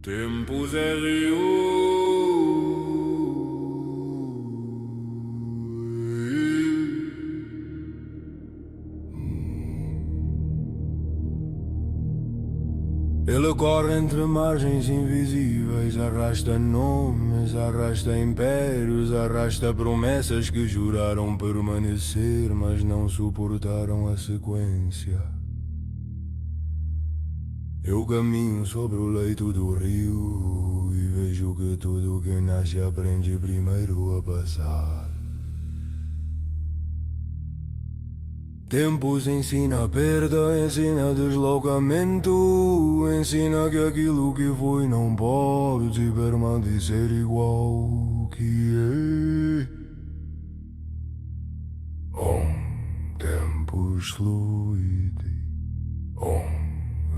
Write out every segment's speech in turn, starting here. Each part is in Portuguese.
Tempos é rio. Ele corre entre margens invisíveis, arrasta nomes, arrasta impérios, arrasta promessas que juraram permanecer, mas não suportaram a sequência. Eu caminho sobre o leito do rio e vejo que tudo que nasce aprende primeiro a passar. Tempos ensina perda, ensina deslocamento, ensina que aquilo que foi não pode permanecer igual que é. Tempos fluidi,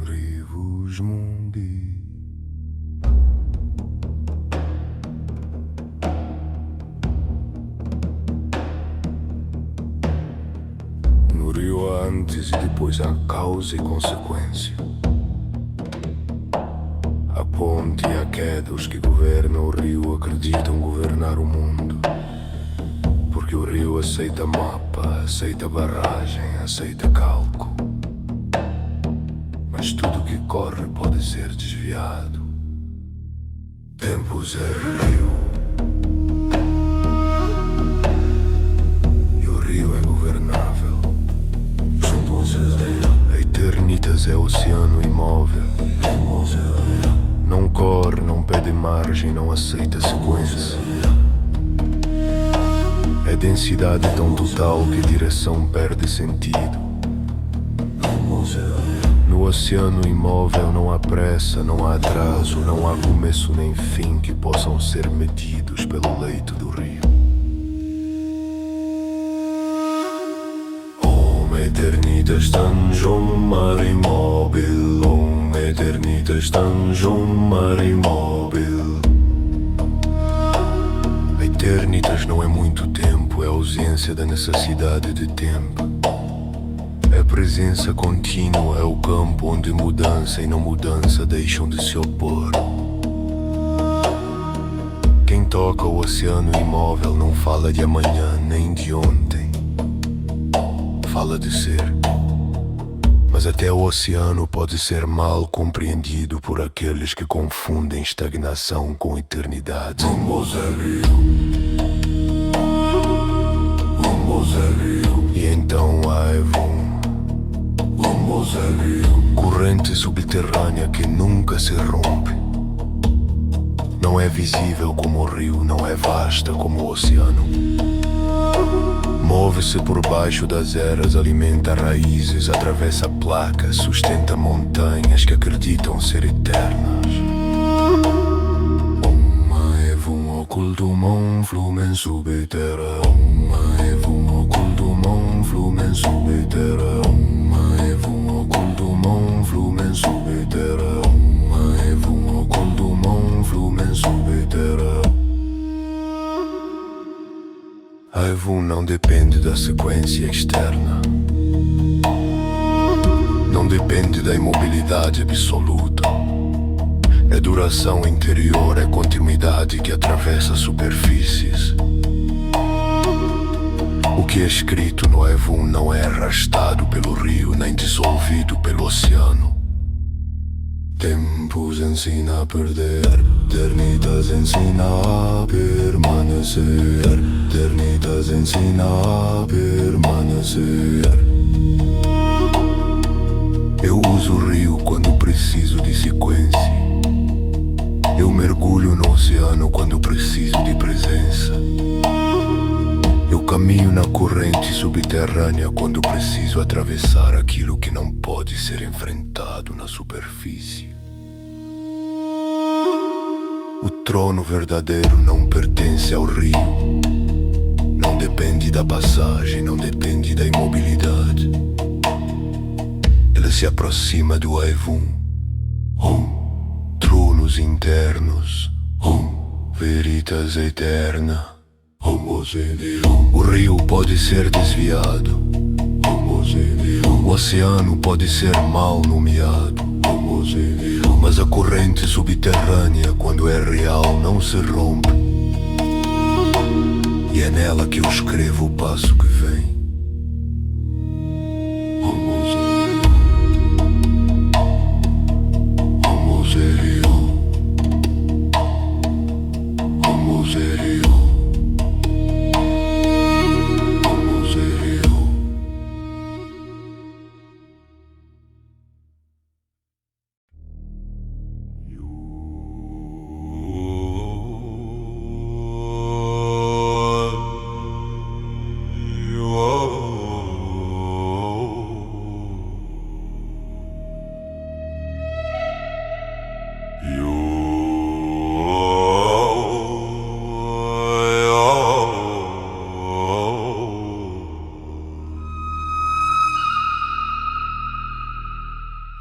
rivos mundi. No rio há antes e depois há causa e consequência. A ponte e a queda, os que governam o rio acreditam governar o mundo. Porque o rio aceita mapa, aceita barragem, aceita cálculo. Mas tudo que corre pode ser desviado. Tempos é rio. E o rio é governável. A eternitas é oceano imóvel. Não corre, não pede margem, não aceita sequência. É densidade tão total que a direção perde sentido. No oceano imóvel não há pressa, não há atraso, não há começo nem fim que possam ser medidos pelo leito do rio. Eternitas tangent mar imóvel, eternitas tangent mar imóvel. Eternitas não é muito tempo, é ausência da necessidade de tempo. É presença contínua, é o campo onde mudança e não mudança deixam de se opor. Quem toca o oceano imóvel não fala de amanhã nem de ontem. Fala de ser, mas até o oceano pode ser mal compreendido por aqueles que confundem estagnação com eternidade. Vamos é rio. E então há Vamos é rio. Corrente subterrânea que nunca se rompe. Não é visível como o rio, não é vasta como o oceano. Move-se por baixo das eras, alimenta raízes, atravessa placas, sustenta montanhas que acreditam ser eternas. Maevum occultumum flumen subterra. Maevum occultumum flumen subterra. Maevum occultumum flumen subterra. Maevum occultumum flumen subterra. A Evun não depende da sequência externa. Não depende da imobilidade absoluta. É duração interior, é continuidade que atravessa superfícies. O que é escrito no Evun não é arrastado pelo rio, nem dissolvido pelo oceano. Tempos ensina a perder, eternitas ensina a permanecer. Eternitas ensina a permanecer. Eu uso o rio quando preciso de sequência. Eu mergulho no oceano quando preciso de presença. Eu caminho na corrente subterrânea quando preciso atravessar aquilo que não pode ser enfrentado na superfície. O trono verdadeiro não pertence ao rio. Não depende da passagem, não depende da imobilidade. Ele se aproxima do Aevum. Tronos internos. Veritas eterna. O rio pode ser desviado. O oceano pode ser mal nomeado. Mas a corrente subterrânea, quando é real, não se rompe. E é nela que eu escrevo o passo que vem.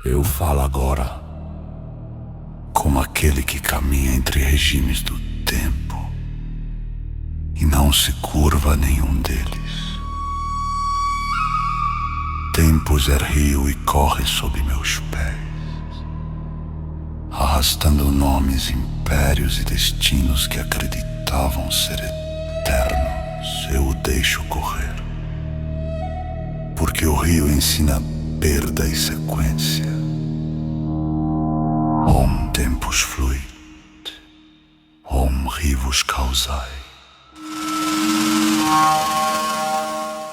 Eu falo agora como aquele que caminha entre regimes do tempo e não se curva a nenhum deles. Tempos é rio e corre sob meus pés, arrastando nomes, impérios e destinos que acreditavam ser eternos. Eu o deixo correr, porque o rio ensina perda e sequência. Om tempus fluit, om rivus causae.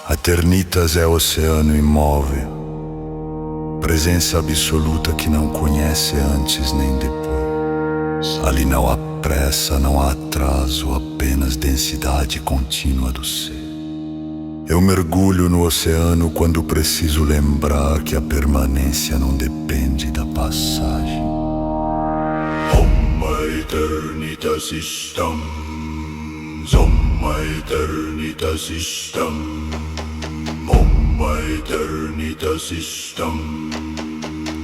Aternitas é oceano imóvel, presença absoluta que não conhece antes nem depois. Ali não há pressa, não há atraso, apenas densidade contínua do ser. Eu mergulho no oceano quando preciso lembrar que a permanência não depende da passagem. Om Aeternitas System, Om Aeternitas System, Om Aeternitas System,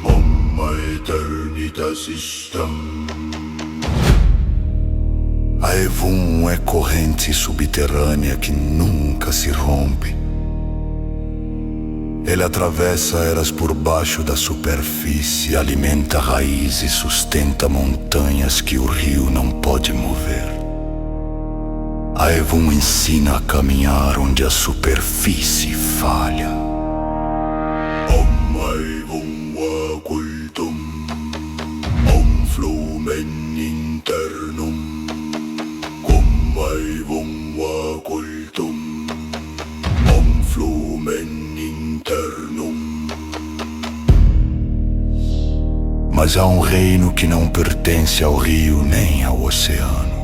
Om Aeternitas System. A Evum é corrente subterrânea que nunca se rompe. Ele atravessa eras por baixo da superfície, alimenta raízes, sustenta montanhas que o rio não pode mover. A Evum ensina a caminhar onde a superfície falha. Om Evum occultum, Om flumen internum, Om occultum, Om flumen internum. Mas há um reino que não pertence ao rio nem ao oceano.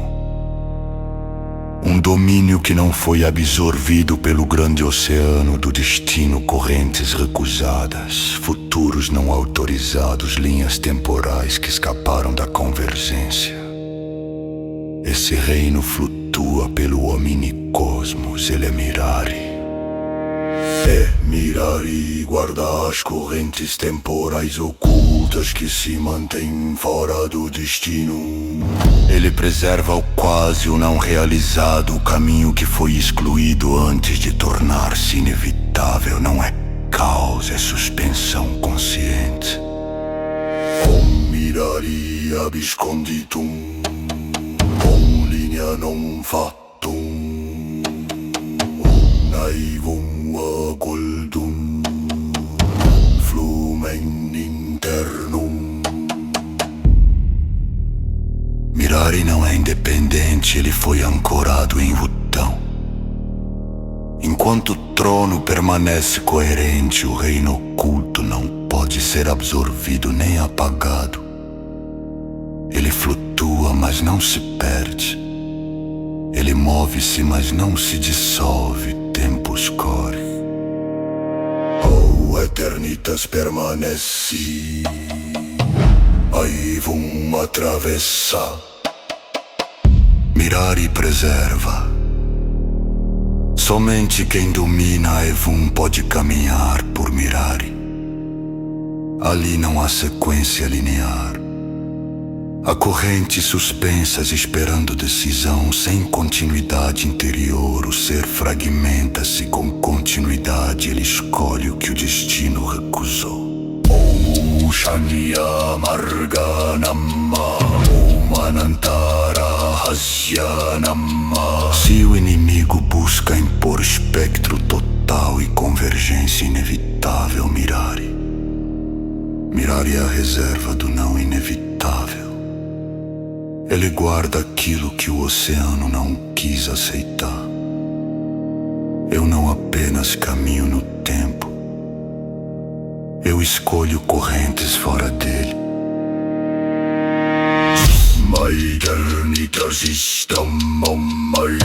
Um domínio que não foi absorvido pelo grande oceano do destino, correntes recusadas, futuros não autorizados, linhas temporais que escaparam da convergência. Esse reino flutua pelo omnicosmos, ele é Mirari. É Mirari e guarda as correntes temporais ocultas que se mantêm fora do destino. Ele preserva o quase, o não realizado, o caminho que foi excluído antes de tornar-se inevitável. Não é caos, é suspensão consciente. Om Mirari absconditum, Om linea non fatum, Om naivum occultum, flumen internum. Mirari não é independente, ele foi ancorado em Vutão. Enquanto o trono permanece coerente, o reino oculto não pode ser absorvido nem apagado. Ele flutua, mas não se perde. Ele move-se, mas não se dissolve. Tempos corre. Oh, eternitas permanece. Aí vão atravessar. Mirari preserva. Somente quem domina a Evum pode caminhar por Mirari. Ali não há sequência linear. Há correntes suspensas esperando decisão, sem continuidade interior. O ser fragmenta-se com continuidade, ele escolhe o que o destino recusou. Ou Shanya Marganama Manantara Hasyanama. Se o inimigo busca impor espectro total e convergência inevitável, Mirari é a reserva do não inevitável. Ele guarda aquilo que o oceano não quis aceitar. Eu não apenas caminho no tempo, eu escolho correntes fora dele. My Guernica system on my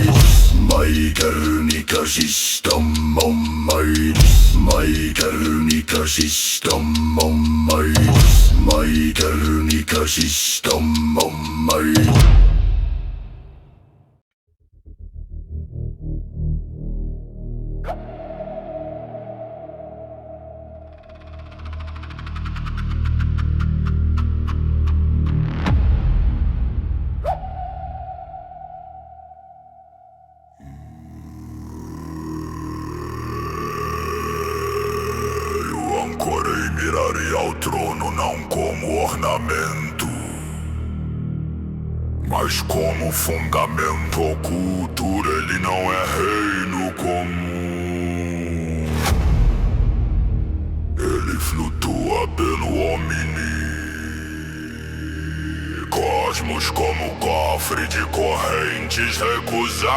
Guernica system on my Guernica system on my Guernica system on my. Ancorei Mirari ao trono não como ornamento, mas como fundamento oculto. Ele não é reino comum. Ele flutua pelo omni-cosmos como cofre de correntes recusadas.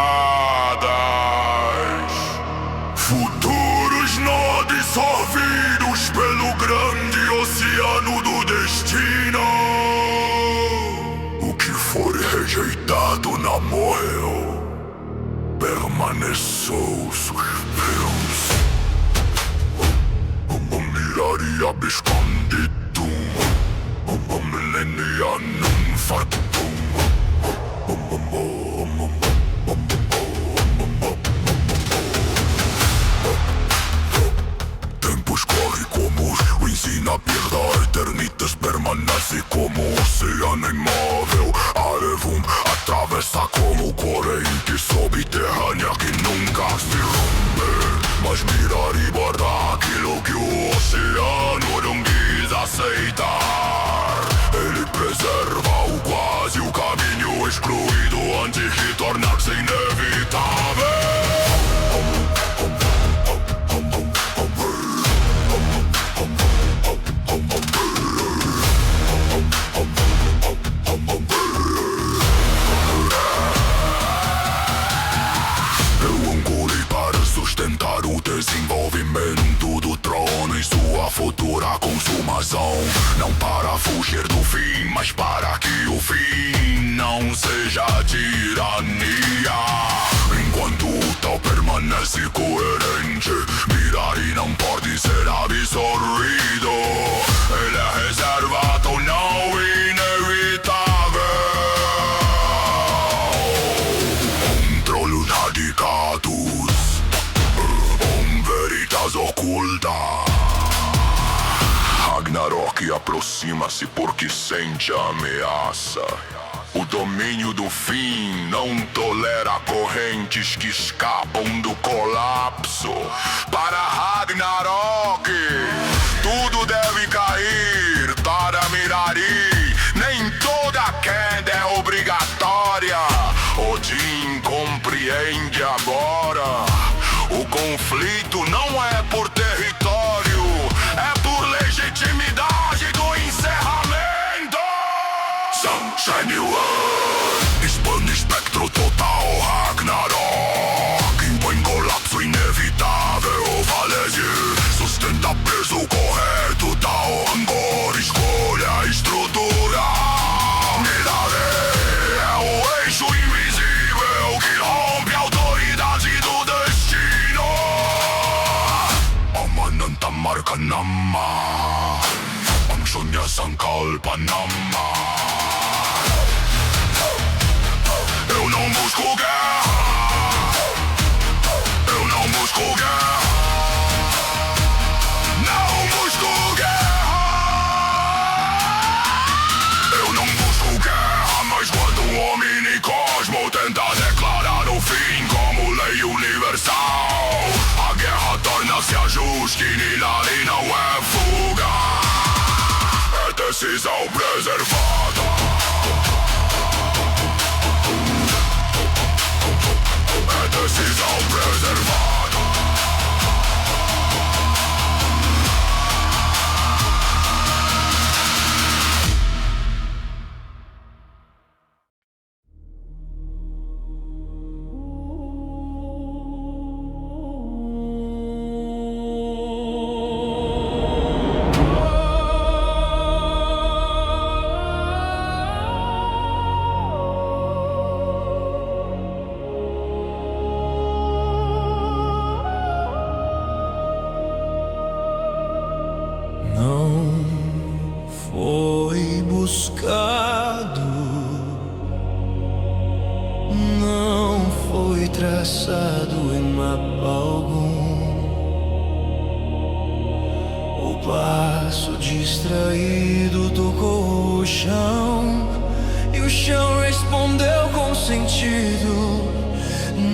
Futuros não absorvidos pelo grande oceano do destino. O que for rejeitado não morreu, permaneceu suspenso. Mirari absconditum, millennium fatum. Tempos correm como o ensina a perda. Eternitas permanece como oceano imóvel. Arevum atravessa como corrente subterrânea que nunca se rompe. Mas Mirari guarda aquilo que o oceano não quis aceitar. Ele preserva o quase, o caminho excluído antes de tornar-se inevitável. Sustentar o desenvolvimento do trono em sua futura consumação. Não para fugir do fim, mas para que o fim não seja tirania. Enquanto o tal permanece coerente, Mirari não pode ser absorvido. Ele é reserva do não inevitável. Controle radicatus, veritas oculta. Ragnarok aproxima-se porque sente a ameaça. O domínio do fim não tolera correntes que escapam do colapso. Para Ragnarok, tudo deve cair. Para Mirari, nem toda queda é obrigatória. Odin compreende agora. O conflito não é por território, é por legitimidade do encerramento. Sunshine One expande espectro total. Ragnarok impõe colapso inevitável. Valese sustenta peso correto. Tal Angkor escolhe a estrutura. Mirari é o eixo invisível que rompe a autoridade do destino. Amananta Markanama, Amshunya Sankalpanama. Eu não busco guerra, eu não busco guerra, não busco guerra. Eu não busco guerra, mas quando o omnicosmo tenta declarar o fim como lei universal, a guerra torna-se ajuste, Mirari não é fuga. decisão preservada. É decisão preservada. Não foi buscado, não foi traçado em mapa algum. O passo distraído tocou o chão e o chão respondeu com sentido.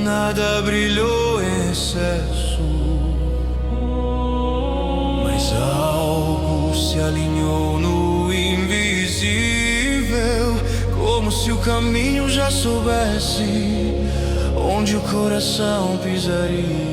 Nada brilhou em excesso, mas algo se alinhou no invisível, como se o caminho já soubesse onde o coração pisaria.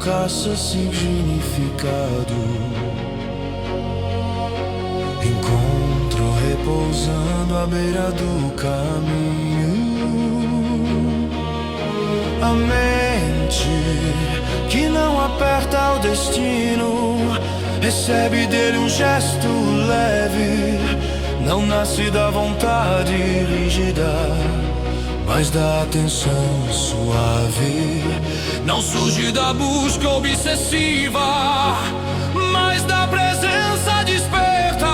Caça significado, encontro repousando à beira do caminho. A mente que não aperta o destino recebe dele um gesto leve. Não nasce da vontade rígida, mas da atenção suave. Não surge da busca obsessiva, mas da presença desperta.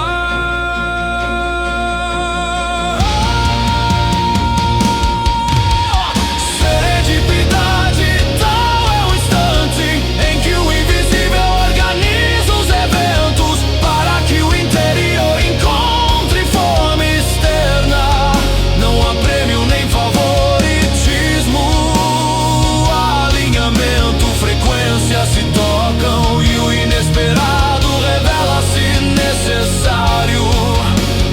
Serendipidade, tal é o instante em que o invisível organiza os eventos para que o interior encontre forma externa. Não há prêmio nem favoritismo, frequências se tocam e o inesperado revela-se necessário,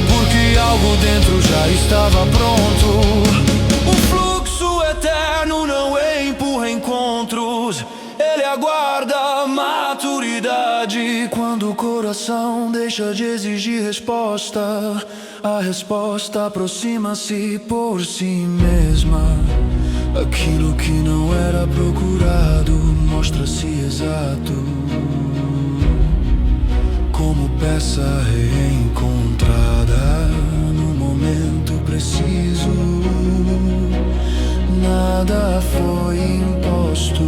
porque algo dentro já estava pronto. O fluxo eterno não empurra encontros, ele aguarda a maturidade. Quando o coração deixa de exigir resposta, a resposta aproxima-se por si mesma. Aquilo que não era procurado mostra-se exato, como peça reencontrada no momento preciso. Nada foi imposto,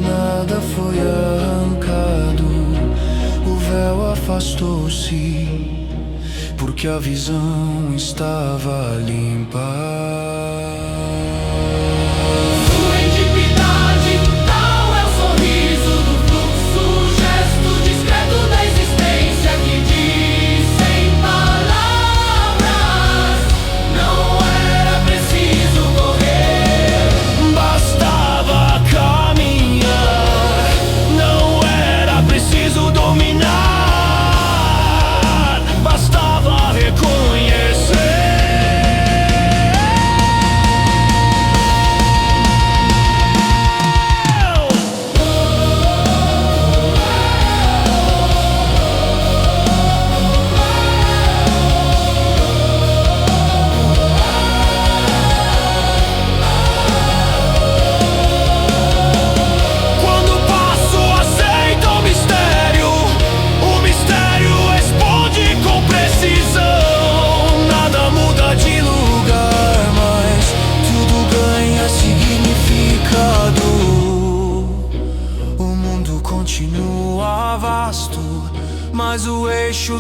nada foi arrancado. O véu afastou-se, porque a visão estava limpa. Bastava reconhecer.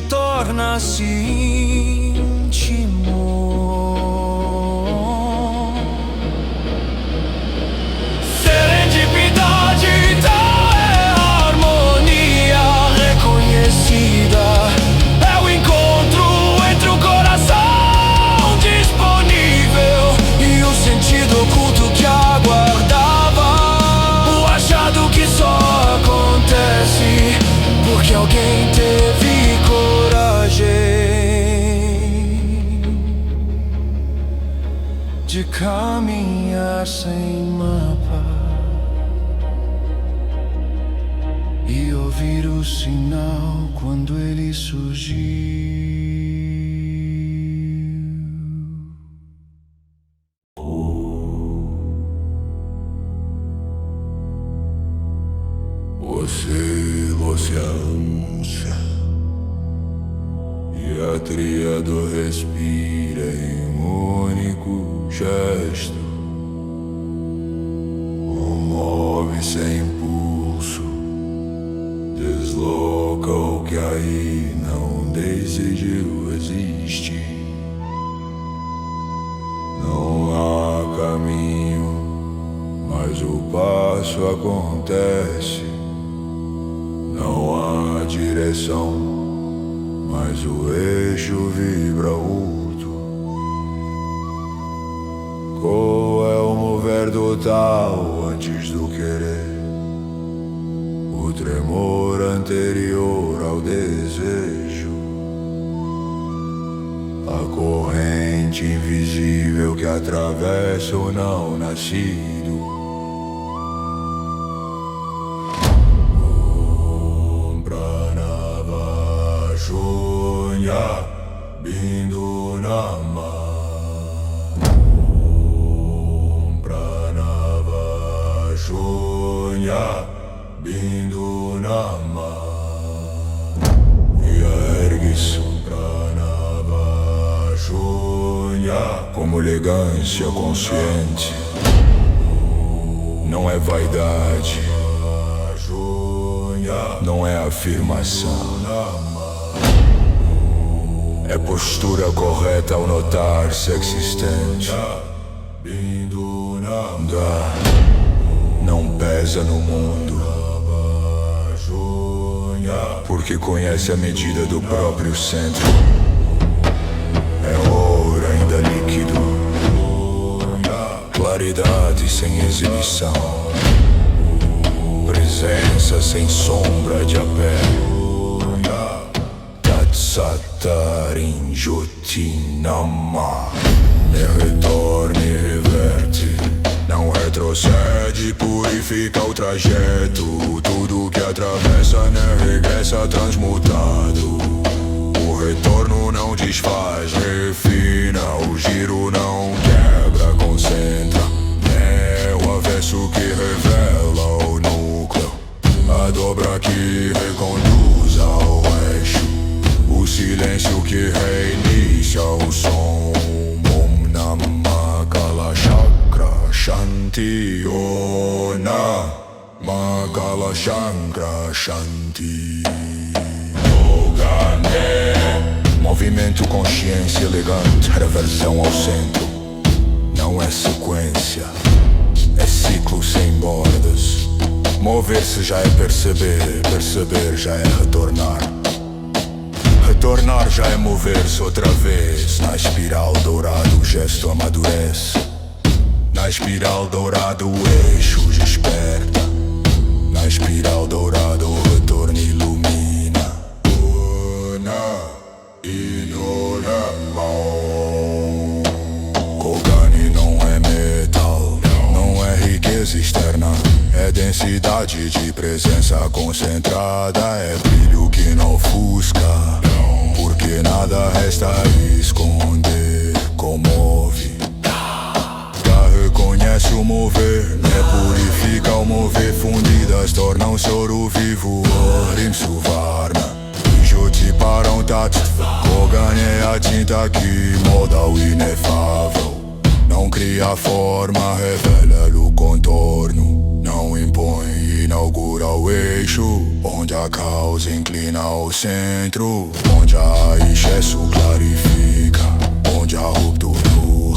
torna-se íntimo. Serendipidade tal é a harmonia reconhecida. É o encontro entre o coração disponível e o sentido oculto que aguardava. O achado que só acontece porque alguém teve coragem de caminhar sem mapa e ouvir o sinal quando ele surgiu. Você, Luciança, e a tríada respira em um único gesto. Move sem impulso, desloca o que aí não decidiu existir. Não há caminho, mas o passo acontece. Não há direção, mas o eixo vibra alto. Qual é o mover total antes do querer? O tremor anterior ao desejo. A corrente invisível que atravessa o não nascido. Bindu Nama Pranava Shunya Bindu Nama Ergue-se Pranava Shunya como elegância consciente. Não é vaidade, não é afirmação. É postura correta ao notar-se existente. Não pesa no mundo, porque conhece a medida do próprio centro. É ouro ainda líquido, claridade sem exibição, presença sem sombra de apego. Satarin Jotinama. Retorna e reverte, não retrocede, purifica o trajeto. Tudo que atravessa não regressa transmutado. O retorno não desfaz, refina. O giro não quebra, concentra. É o avesso que revela o núcleo, a dobra que reconduz ao eixo. O silêncio que reinicia o som. Om Namah Kala Chakra Shanti Ona Makala Chakra Shanti Ogane. Movimento, consciência elegante, reversão ao centro. Não é sequência, é ciclo sem bordas. Mover-se já é perceber, perceber já é retornar. Retornar já é mover-se outra vez. Na espiral dourada o gesto amadurece. Na espiral dourada o eixo desperta. Na espiral dourada o retorno ilumina. Kogani não é metal, não é riqueza externa. É densidade de presença concentrada. É brilho que não ofusca, porque nada resta a esconder. Comove, reconhece o mover, né? Purifica o mover. Fundidas tornam-se ouro vivo. Orim Suvarna, Joti Parantat. Kogan é a tinta que molda o inefável. Não cria forma, revela o contorno. Não impõe inaugura o eixo, onde a causa inclina ao centro, onde a excesso clarifica, onde a ruptura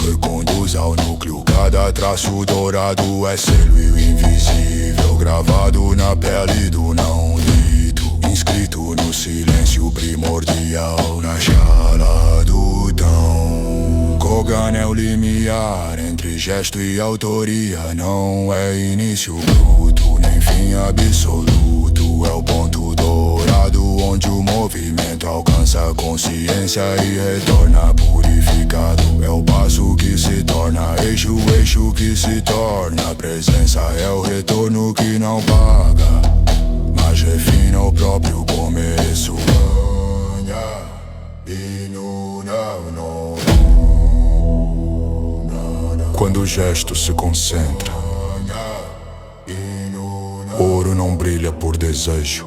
reconduz ao núcleo. Cada traço dourado é selo e o invisível, gravado na pele do não dito, inscrito no silêncio primordial, na escala do tão. Kogan é o limiar entre gesto e autoria, não é início bruto, nem fim absoluto. É o ponto dourado onde o movimento alcança a consciência e retorna purificado. É o passo que se torna eixo, o eixo que se torna presença. É o retorno que não paga, mas refina o próprio começo. Quando o gesto se concentra, ouro não brilha por desejo,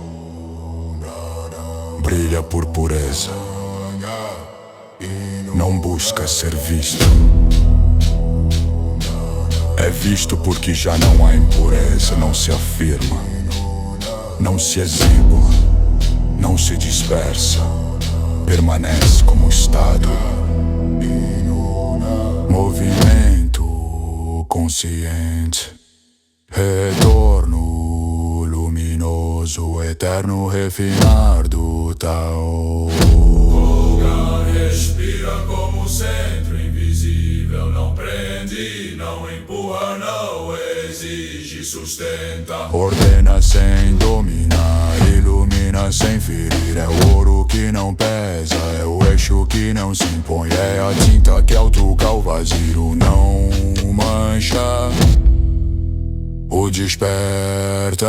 brilha por pureza. Não busca ser visto, é visto porque já não há impureza. Não se afirma, não se exibe, não se dispersa, permanece como estado. Movimento consciente, retorno luminoso, eterno refinar do tal. Kogan respira como centro invisível, não prende, não empurra, não exige, sustenta. Ordena sem dominar, ilumina sem ferir. É o ouro que não pesa, é o eixo que não se impõe. É a tinta que ao tocar o vazio não mancha, o desperta.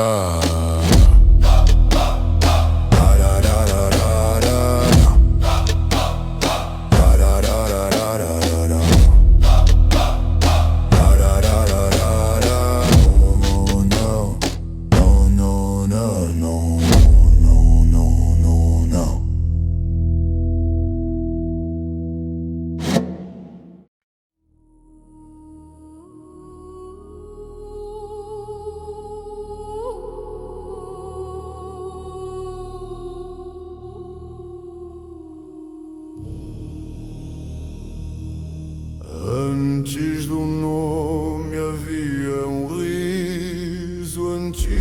Antes do nome havia um riso antigo.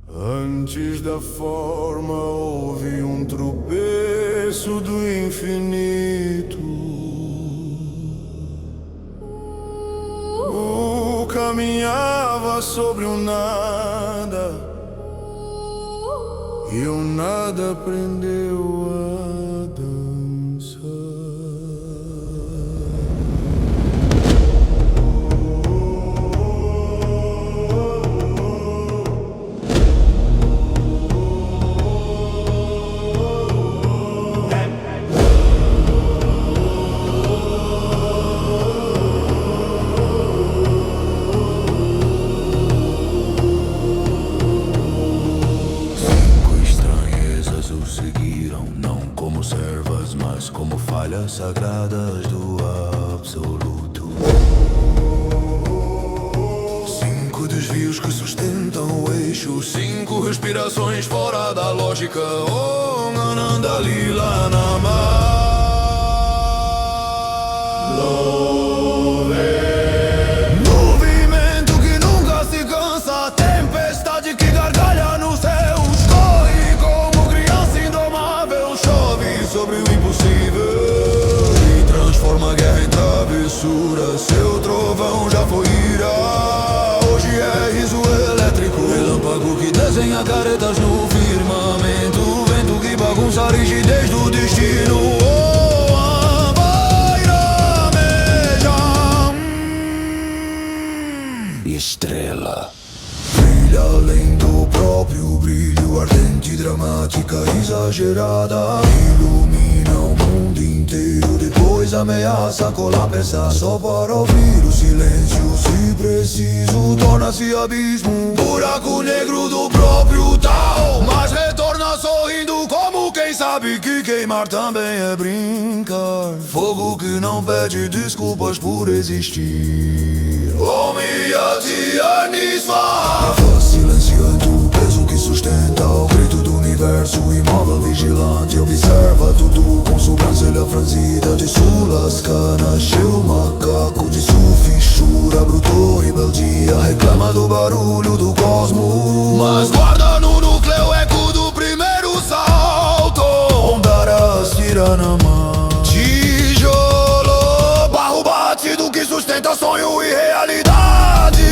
Antes da forma houve um tropeço do infinito. Caminhava sobre o nada, e o nada aprendeu a dançar. Como falhas sagradas do absoluto. 5 desvios que sustentam o eixo, 5 respirações fora da lógica. Om Ananda Lila Namah. Movimento que nunca se cansa, tempestade que gargalha no céu. Corre como criança indomável, chove sobre o impossível e transforma a guerra em travessura. Seu trovão já foi ira, hoje é riso elétrico. Relâmpago que desenha caretas no firmamento, vento que bagunça a rigidez do destino. Estrela brilha além do próprio brilho, ardente, dramática, exagerada. Ilumina o mundo inteiro, depois ameaça colapsar. Só para ouvir o silêncio, se preciso, torna-se abismo. Buraco negro do próprio tal, mas retorna sorrindo como quem sabe que quem queimar também é brincar. Fogo que não pede desculpas por existir. Silenciando o peso que sustenta o grito do universo. Imóvel, vigilante, observa tudo com sobrancelha franzida. De sul lasca, nasceu macaco. De sul fissura, brotou rebeldia. Reclama do barulho do cosmos, mas guarda no núcleo eco do primeiro salto. Ondaras tira na mão, tijolo, barro batido que sustenta sonho e realidade.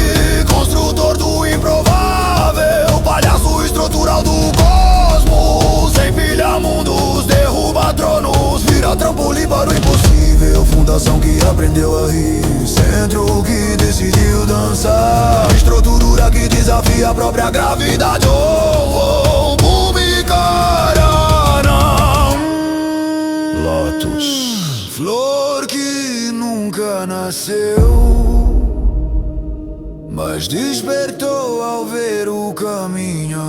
Construtor do improvável, palhaço estrutural do cosmos. Empilha mundos, derruba tronos, vira trampolim para o impossível. Fundação que aprendeu a rir, centro que decidiu dançar. Estrutura que desafia a própria gravidade. Bumicarana, Lotus, flor que nunca nasceu, mas despertou ao ver o caminhar.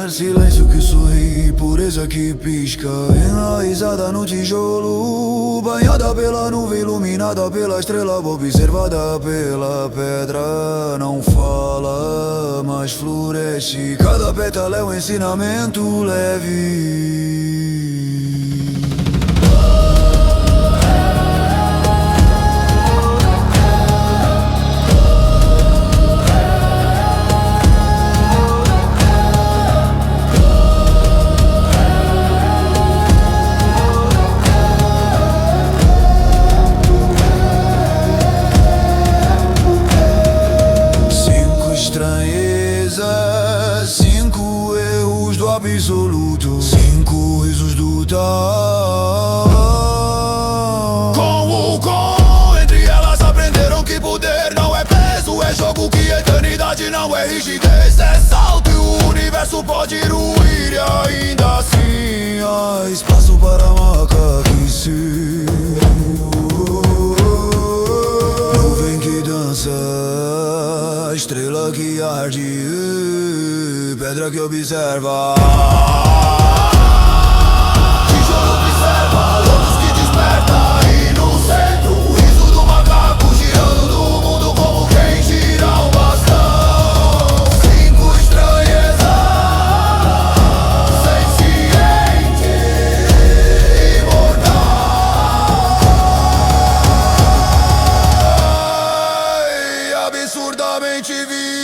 Silêncio que sorri, pureza que pisca, enraizada no tijolo, banhada pela nuvem, iluminada pela estrela, observada pela pedra. Não fala, mas floresce, cada pétala é um ensinamento leve. Cinco erros do absoluto, 5 risos do tal. Com entre elas aprenderam que poder não é peso, é jogo, que eternidade não é rigidez, é salto. E o universo pode ruir e ainda assim há espaço para macaquice. Nuvem que dança, estrela que arde, pedra que observa, tijolo observa, luz que desperta. E no centro, o riso do macaco girando no mundo como quem gira um bastão. 5 estranhezas, senciente, imortal, absurdamente vivas.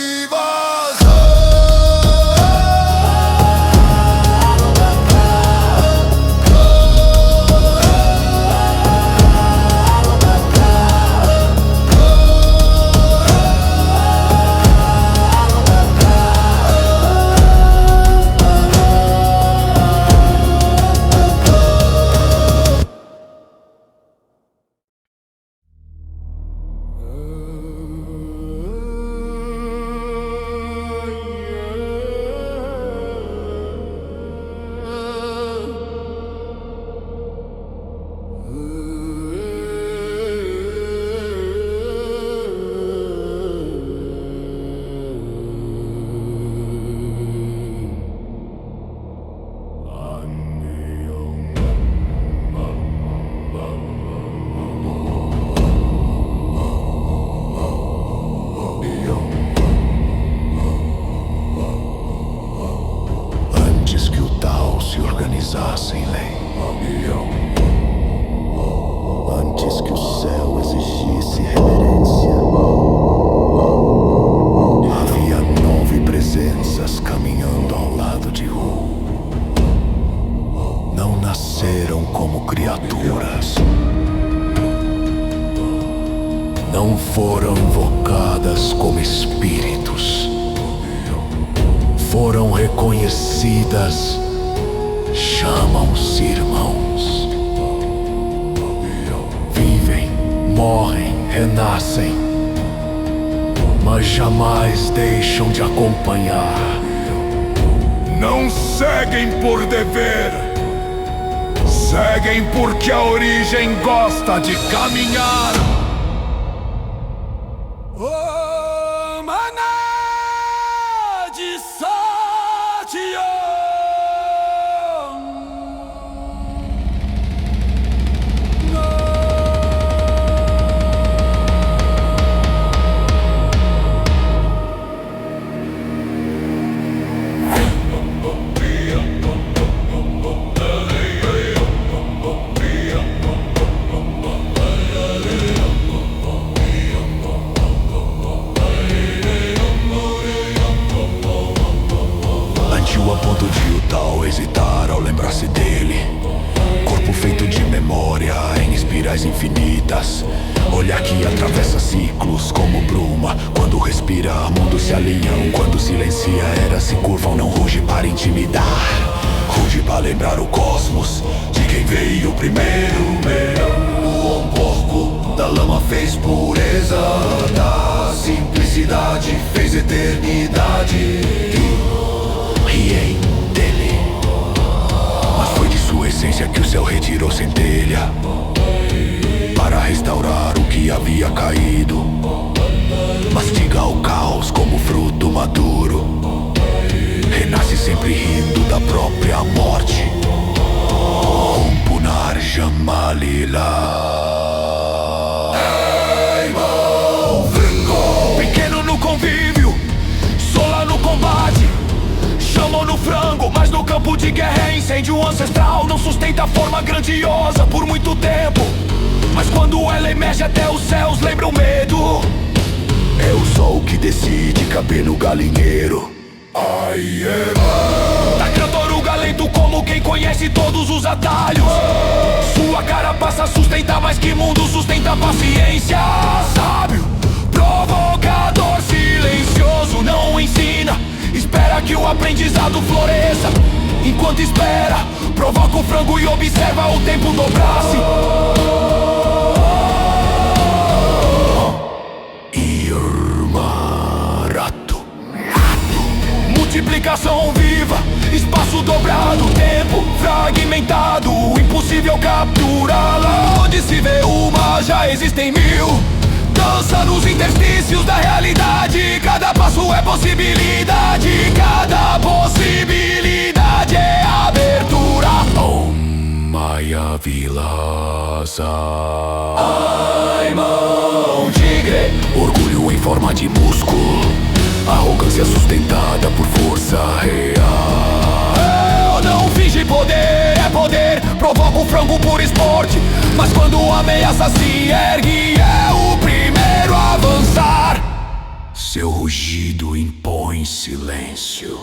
Sem lei, antes que o céu exigisse reverência, havia 9 presenças caminhando ao lado de Ru. Não nasceram como criaturas, não foram invocadas como espíritos, foram reconhecidas. Chamam-se irmãos. Vivem, morrem, renascem, mas jamais deixam de acompanhar. Não seguem por dever, seguem porque a origem gosta de caminhar. Oh, maná de Satya. hesitar ao lembrar-se dele. Corpo feito de memória em espirais infinitas. Olhar que atravessa ciclos como bruma. Quando respira, mundos se alinham. Quando silencia, eras se curvam. Não ruge para intimidar, ruge para lembrar o cosmos de quem veio primeiro. Um porco da lama fez pureza, da simplicidade fez eternidade. Riem dele, mas foi de sua essência que o céu retirou centelha para restaurar o que havia caído. Mastiga o caos como fruto maduro. Renasce sempre rindo da própria morte. Umpunar Jamalila. Pequeno no convívio, sola no combate. Chamam no frango, mas no campo de guerra é incêndio ancestral. Não sustenta forma grandiosa por muito tempo, mas quando ela emerge até os céus lembra o medo. É o sol que decide caber no galinheiro. Da cantoruga lento como quem conhece todos os atalhos. Sua cara passa a sustentar mais que mundo sustenta a paciência. Sábio, provocador, silencioso, não ensina. Espera que o aprendizado floresça. Enquanto espera, provoca o frango e observa o tempo dobrar-se. Multiplicação viva, espaço dobrado, tempo fragmentado, impossível capturá-la. Onde se vê uma, já existem mil. Dança nos interstícios da realidade. Cada passo é possibilidade, cada possibilidade é abertura. Oh, Maya Vilasa. Ai, mão tigre, orgulho em forma de músculo, arrogância sustentada por força real. Eu não finge poder, é poder. Provoca o frango por esporte, mas quando a ameaça se ergue, é o primeiro a avançar. Seu rugido impõe silêncio.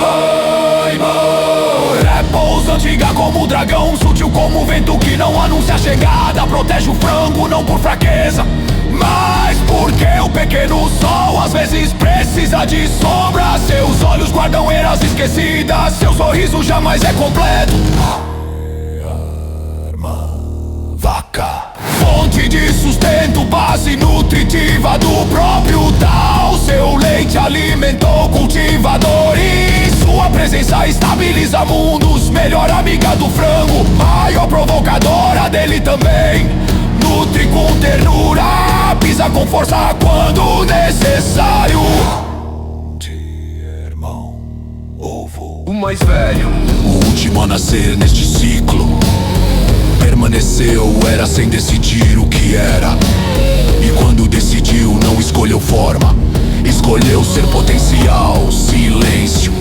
Ai, mão, é pousa antiga como o dragão, sutil como o vento que não anuncia a chegada. Protege o frango não por fraqueza, mas porque o pequeno sol às vezes precisa de sombra. Seus olhos guardam eras esquecidas, seu sorriso jamais é completo. Vaca, fonte de sustento, base nutritiva do próprio tal. Seu leite alimentou cultivador e sua presença estabiliza mundos. Melhor amiga do frango, maior provocadora dele também. Nutre com ternura, pisa com força quando necessário. irmão, ovo, O mais velho, o último a nascer neste ciclo. Permaneceu, era sem decidir o que era. E quando decidiu, não escolheu forma, escolheu ser potencial. Silêncio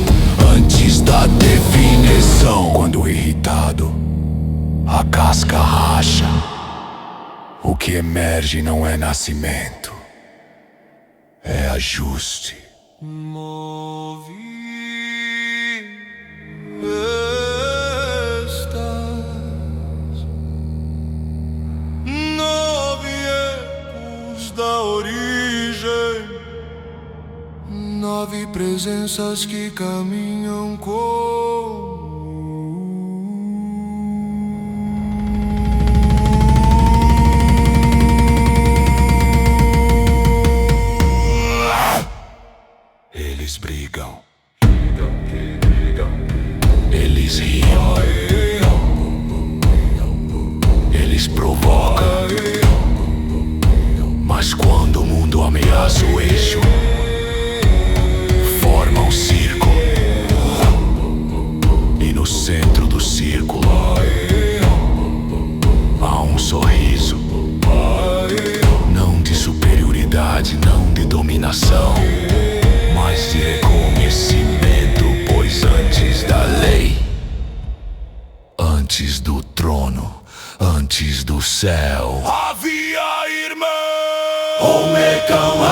antes da definição. Quando irritado, a casca racha. O que emerge não é nascimento, é ajuste. Da origem, 9 presenças que caminham com eles brigam, eles riem, eles provocam. Mas quando o mundo ameaça o eixo, forma um círculo. E no centro do círculo há um sorriso. Não de superioridade, não de dominação, mas de reconhecimento. Pois antes da lei, antes do trono, antes do céu, havia irmão. O Mecão